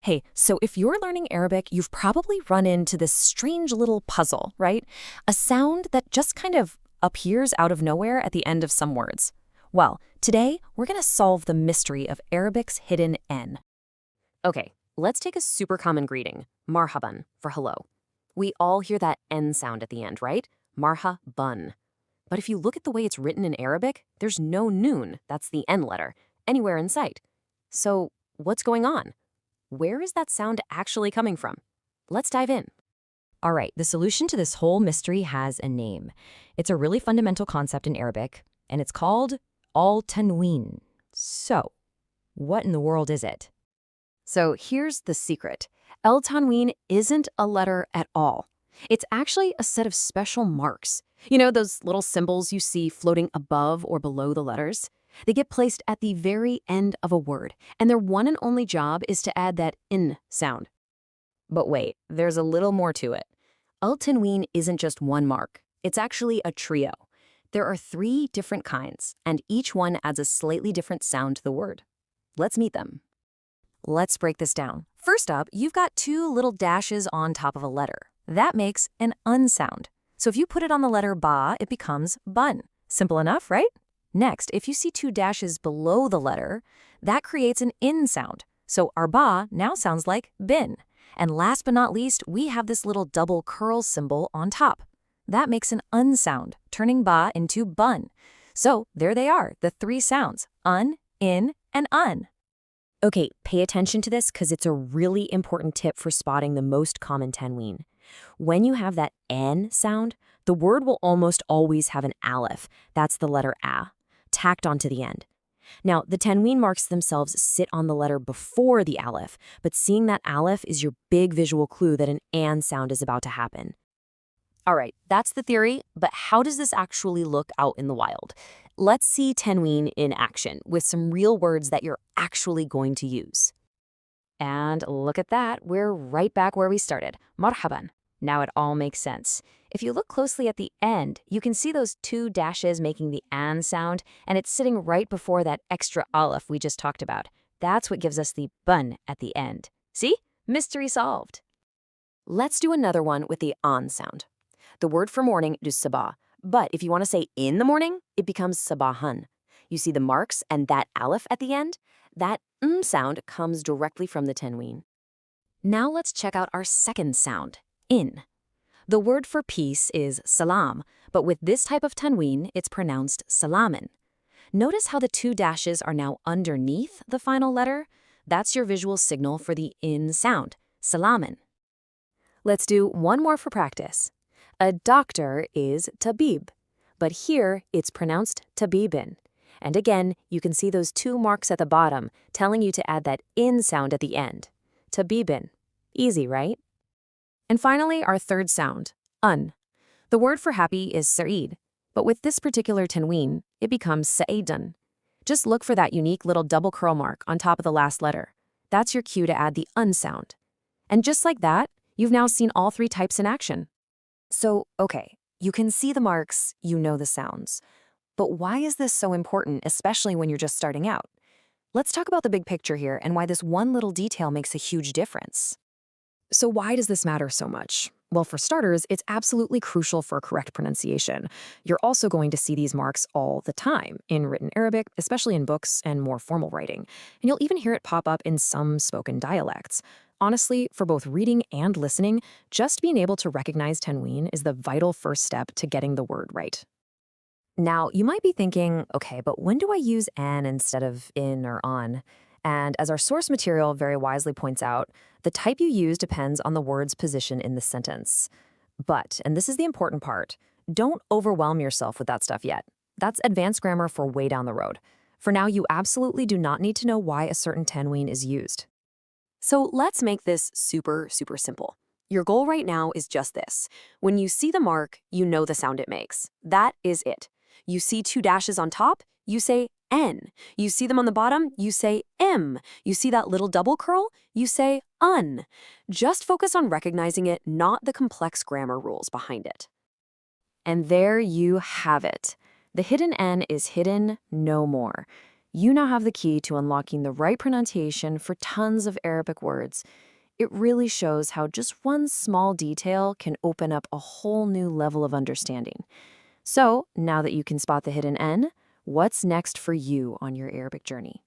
Hey, so if you're learning Arabic, you've probably run into this strange little puzzle, right? A sound that just kind of appears out of nowhere at the end of some words. Well, today we're going to solve the mystery of Arabic's hidden N. Okay, let's take a super common greeting, marhaban, for hello. We all hear that N sound at the end, right? Marhaban. But if you look at the way it's written in Arabic, there's no noon, that's the N letter, anywhere in sight. So what's going on? Where is that sound actually coming from? Let's dive in. All right, the solution to this whole mystery has a name. It's a really fundamental concept in Arabic, and it's called al-tanween. So, what in the world is it? So here's the secret. Al-tanween isn't a letter at all. It's actually a set of special marks. You know those little symbols you see floating above or below the letters? They get placed at the very end of a word, and their one and only job is to add that in sound. But wait, there's a little more to it. Al-tanween isn't just one mark. It's actually a trio. There are 3 different kinds, and each one adds a slightly different sound to the word. Let's meet them. Let's break this down. First up, you've got 2 little dashes on top of a letter. That makes an un sound. So if you put it on the letter ba, it becomes bun. Simple enough, right? Next, if you see 2 dashes below the letter, that creates an in sound. So our ba now sounds like bin. And last but not least, we have this little double curl symbol on top. That makes an un sound, turning ba into bun. So there they are, the 3 sounds, un, in, and un. Okay, pay attention to this because it's a really important tip for spotting the most common tanween. When you have that n sound, the word will almost always have an aleph, that's the letter a, tacked onto the end. Now, the tanween marks themselves sit on the letter before the aleph, but seeing that aleph is your big visual clue that an an sound is about to happen. All right, that's the theory, but how does this actually look out in the wild? Let's see tanween in action with some real words that you're actually going to use. And look at that, we're right back where we started, marhaban. Now it all makes sense. If you look closely at the end, you can see those 2 dashes making the an sound, and it's sitting right before that extra aleph we just talked about. That's what gives us the bun at the end. See? Mystery solved. Let's do another one with the an sound. The word for morning is sabah, but if you want to say in the morning, it becomes sabahan. You see the marks and that aleph at the end? That sound comes directly from the tanween. Now let's check out our second sound, in. The word for peace is salam, but with this type of tanween, it's pronounced salaman. Notice how the 2 dashes are now underneath the final letter? That's your visual signal for the in sound, salaman. Let's do one more for practice. A doctor is tabib, but here it's pronounced tabibin. And again, you can see those 2 marks at the bottom telling you to add that in sound at the end. Tabibin. Easy, right? And finally, our third sound, un. The word for happy is sa'id, but with this particular tanween, it becomes sa'idan. Just look for that unique little double curl mark on top of the last letter. That's your cue to add the un sound. And just like that, you've now seen all 3 types in action. So, okay, you can see the marks, you know the sounds. But why is this so important, especially when you're just starting out? Let's talk about the big picture here and why this one little detail makes a huge difference. So why does this matter so much? Well, for starters, it's absolutely crucial for correct pronunciation. You're also going to see these marks all the time in written Arabic, especially in books and more formal writing. And you'll even hear it pop up in some spoken dialects. Honestly, for both reading and listening, just being able to recognize tanween is the vital first step to getting the word right. Now, you might be thinking, okay, but when do I use an instead of in or on? And as our source material very wisely points out, the type you use depends on the word's position in the sentence. But, and this is the important part, don't overwhelm yourself with that stuff yet. That's advanced grammar for way down the road. For now, you absolutely do not need to know why a certain tanween is used. So let's make this super, super simple. Your goal right now is just this. When you see the mark, you know the sound it makes. That is it. You see 2 dashes on top, you say N. You see them on the bottom, you say M. You see that little double curl, you say un. Just focus on recognizing it, not the complex grammar rules behind it. And there you have it. The hidden N is hidden no more. You now have the key to unlocking the right pronunciation for tons of Arabic words. It really shows how just one small detail can open up a whole new level of understanding. So, now that you can spot the hidden N, what's next for you on your Arabic journey?